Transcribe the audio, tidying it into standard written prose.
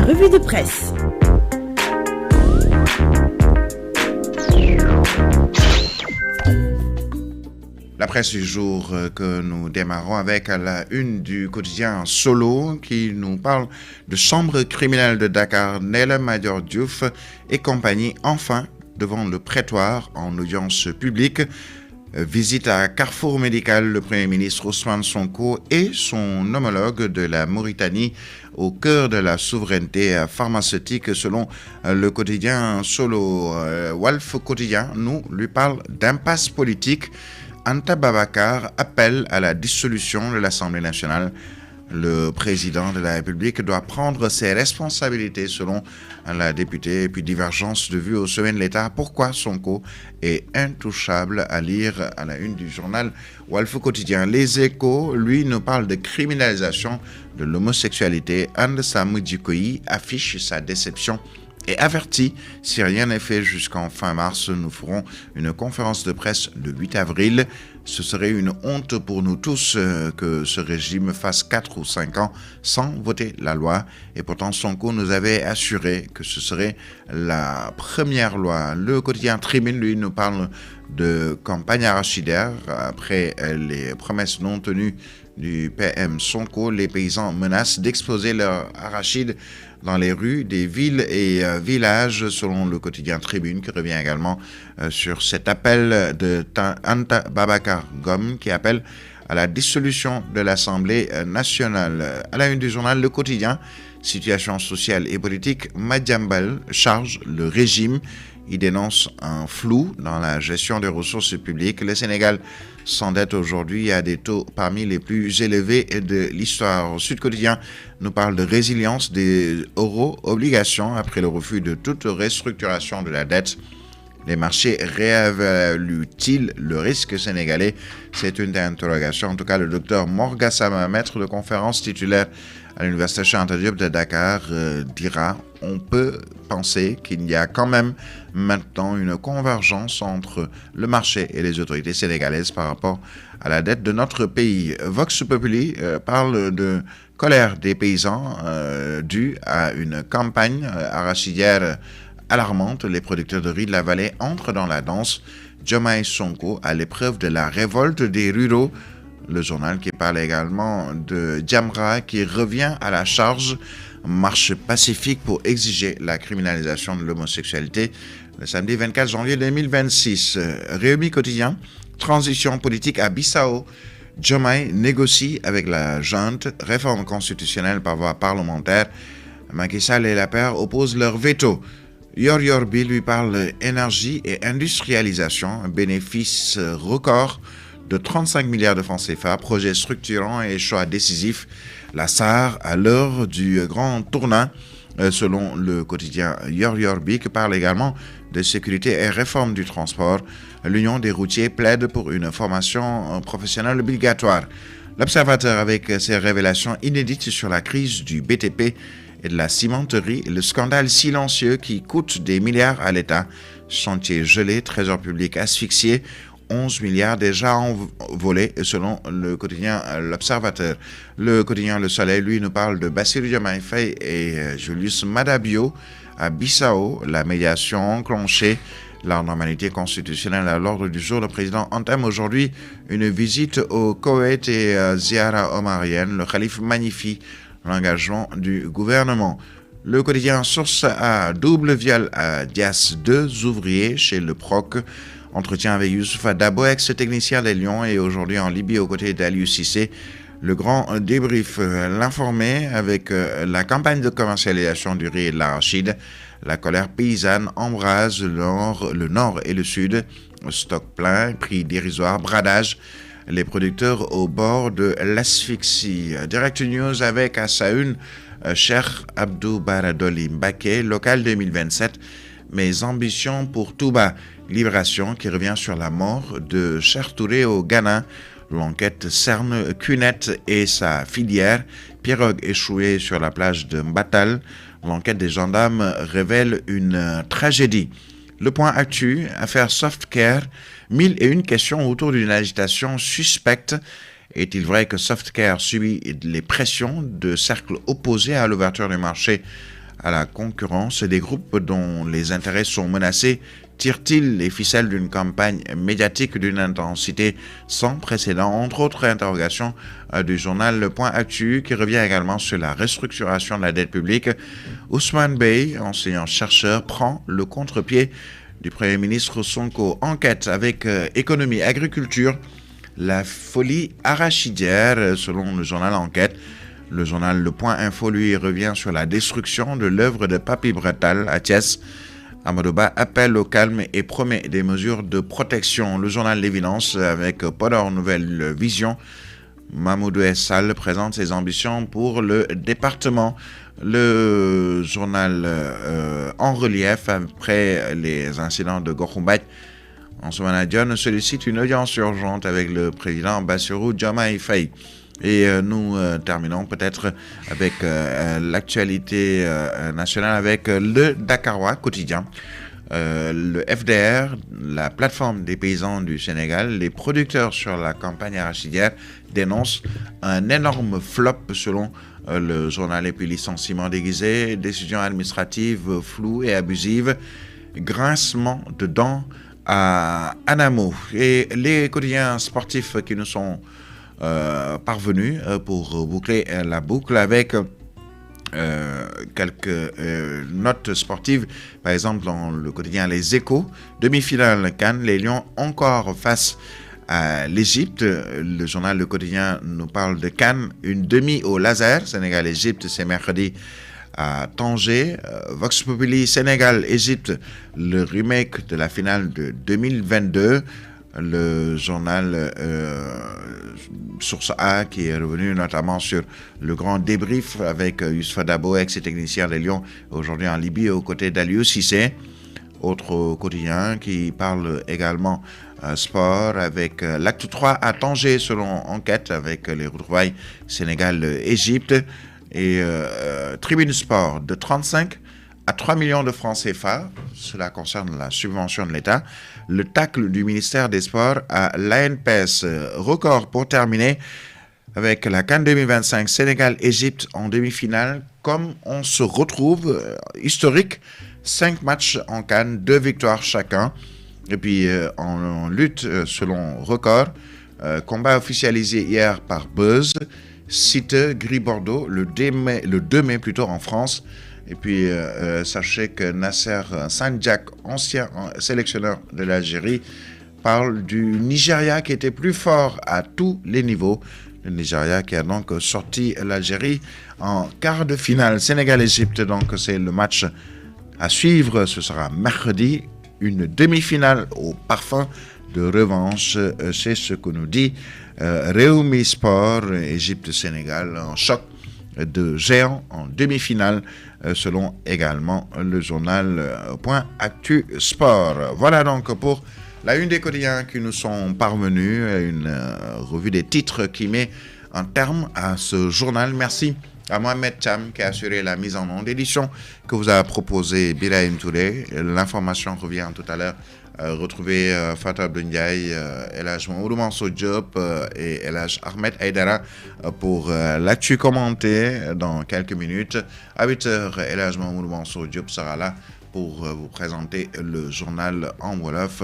revue de presse. La presse du jour que nous démarrons avec la une du quotidien Solo qui nous parle de chambre criminelle de Dakar, Ndella Madior Diouf et compagnie enfin devant le prétoire en audience publique. Visite à Carrefour Médical, le Premier ministre Ousmane Sonko et son homologue de la Mauritanie au cœur de la souveraineté pharmaceutique selon le quotidien Solo. Walf Quotidien nous lui parle d'impasse politique. Anta Babacar appelle à la dissolution de l'Assemblée nationale. Le président de la République doit prendre ses responsabilités selon la députée. Et puis divergence de vue au sommet de l'État. Pourquoi Sonko est intouchable, à lire à la une du journal Walf Quotidien. Les Échos, lui, nous parle de criminalisation de l'homosexualité. And Sam Djikoyi affiche sa déception et averti, si rien n'est fait jusqu'en fin mars, nous ferons une conférence de presse le 8 avril. Ce serait une honte pour nous tous que ce régime fasse 4 ou 5 ans sans voter la loi. Et pourtant, Sonko nous avait assuré que ce serait la première loi. Le quotidien Tribune, lui, nous parle de campagne arachidaire. Après les promesses non tenues du PM Sonko, les paysans menacent d'exploser leur arachide dans les rues des villes et villages, selon le quotidien Tribune, qui revient également sur cet appel de Anta Babacar Ngom, qui appelle à la dissolution de l'Assemblée nationale. À la une du journal Le Quotidien, situation sociale et politique, Madiambal charge le régime. Il dénonce un flou dans la gestion des ressources publiques. Le Sénégal s'endette aujourd'hui à des taux parmi les plus élevés de l'histoire. Sud Quotidien nous parle de résilience des euro-obligations après le refus de toute restructuration de la dette. Les marchés réévaluent-ils le risque sénégalais? C'est une interrogation. En tout cas, le docteur Morgassama, maître de conférence titulaire à l'Université Cheikh Anta Diop de Dakar, dira: on peut penser qu'il y a quand même maintenant une convergence entre le marché et les autorités sénégalaises par rapport à la dette de notre pays. Vox Populi parle de colère des paysans due à une campagne arachidière alarmante. Les producteurs de riz de la vallée entrent dans la danse. Diomaye Sonko à l'épreuve de la révolte des ruraux. Le journal qui parle également de Jamra qui revient à la charge. Marche pacifique pour exiger la criminalisation de l'homosexualité le samedi 24 janvier 2026. Réumi Quotidien, transition politique à Bissau. Diomaye négocie avec la junte, réforme constitutionnelle par voie parlementaire. Macky Sall et la paire opposent leur veto. Yorbi lui parle énergie et industrialisation, bénéfice record de 35 milliards de francs CFA, projet structurant et choix décisif. La SAR à l'heure du grand tournant, selon le quotidien Yorbi, qui parle également de sécurité et réforme du transport. L'Union des routiers plaide pour une formation professionnelle obligatoire. L'Observateur avec ses révélations inédites sur la crise du BTP et de la cimenterie, le scandale silencieux qui coûte des milliards à l'État, chantier gelé, trésor public asphyxié, 11 milliards déjà envolés selon le quotidien L'Observateur. Le quotidien Le Soleil, lui, nous parle de Bassirou Diomaye Faye et Julius Maada Bio à Bissau. La médiation enclenchée, la normalité constitutionnelle à l'ordre du jour. Le président entame aujourd'hui une visite au Koweït et ziara omarienne. Le calife magnifie l'engagement du gouvernement. Le quotidien Source à double viol à Dias, 2 ouvriers chez le PROC. Entretien avec Youssoufa Dabo, ex-technicien des Lions, et aujourd'hui en Libye aux côtés d'Aliou Cissé. Le grand débrief, l'informé avec la campagne de commercialisation du riz et de l'arachide. La colère paysanne embrase le nord et le sud. Stock plein, prix dérisoire, bradage. Les producteurs au bord de l'asphyxie. Direct News avec à sa une Cheikh Abdou Bara Dolly Mbacké, local 2027. Mes ambitions pour Touba. Libération qui revient sur la mort de Cheikh Touré au Ghana. L'enquête cerne Cunette et sa filière. Pirogue échouée sur la plage de Mbatal. L'enquête des gendarmes révèle une tragédie. Le point actu, affaire Softcare, 1001 questions autour d'une agitation suspecte. Est-il vrai que Softcare subit les pressions de cercles opposés à l'ouverture du marché à la concurrence des groupes dont les intérêts sont menacés tire-t-il les ficelles d'une campagne médiatique d'une intensité sans précédent? Entre autres interrogations du journal Le Point Actu, qui revient également sur la restructuration de la dette publique. Ousmane Bey, enseignant-chercheur, prend le contre-pied du Premier ministre Sonko. Enquête avec économie, agriculture, la folie arachidière, selon le journal Enquête. Le journal Le Point Info, lui, revient sur la destruction de l'œuvre de Papy Bretal à Thiès. Amadou Ba appelle au calme et promet des mesures de protection. Le journal L'Évidence avec Podor Nouvelle Vision. Mamoudou Essal présente ses ambitions pour le département. Le journal En Relief, après les incidents de Gokhumbath, Ansoumana Dione sollicite une audience urgente avec le président Bassirou Diomaye Faye. Et nous terminons peut-être avec l'actualité nationale avec le Dakarois quotidien. Le FDR, la plateforme des paysans du Sénégal, les producteurs sur la campagne arachidière dénoncent un énorme flop selon le journal. Et puis licenciement déguisé, décision administrative floue et abusive, grincement de dents à Anamo. Et les quotidiens sportifs qui nous sont parvenus pour boucler la boucle avec quelques notes sportives. Par exemple, dans le quotidien Les Échos, demi-finale Cannes, les Lions encore face à l'Égypte. Le journal Le Quotidien nous parle de Cannes, une demi au laser. Sénégal-Égypte, c'est mercredi à Tanger. Vox Populi, Sénégal-Égypte, le remake de la finale de 2022. Le journal Source A qui est revenu notamment sur le grand débrief avec Youssoupha Dabo, ex-technicien des Lions, aujourd'hui en Libye aux côtés d'Aliou Cissé. Autre quotidien qui parle également sport avec l'acte 3 à Tanger selon Enquête avec les retrouvailles Sénégal-Égypte. Et Tribune Sport de 35 à 3 millions de francs CFA, cela concerne la subvention de l'État. Le tacle du ministère des Sports à l'ANPS. Record pour terminer avec la CAN 2025 Sénégal-Égypte en demi-finale. Comme on se retrouve, historique, 5 matchs en CAN, 2 victoires chacun. Et puis en lutte selon record, combat officialisé hier par Buzz, Cite Gris-Bordeaux, le 2 mai plutôt en France. Et puis, sachez que Nasser Sanjak, ancien sélectionneur de l'Algérie, parle du Nigeria qui était plus fort à tous les niveaux. Le Nigeria qui a donc sorti l'Algérie en quart de finale. Sénégal-Égypte, donc c'est le match à suivre. Ce sera mercredi, une demi-finale au parfum de revanche. C'est ce que nous dit Réumi Sport, Égypte-Sénégal, en choc de géants en demi-finale, selon également le journal Point Actu Sport. Voilà donc pour la une des quotidiens qui nous sont parvenus, une revue des titres qui met un terme à ce journal. Merci à Mohamed Cham qui a assuré la mise en onde d'édition que vous a proposé Birahim Touré. L'information revient tout à l'heure. Retrouvez Fatou Abdou Ndiaye, El Hadj Mamadou Mansour Diop et El Hadj Ahmed Aïdara pour l'actu commentée dans quelques minutes. À 8h, El Hadj Mamadou Mansour Diop sera là pour vous présenter le journal en Wolof.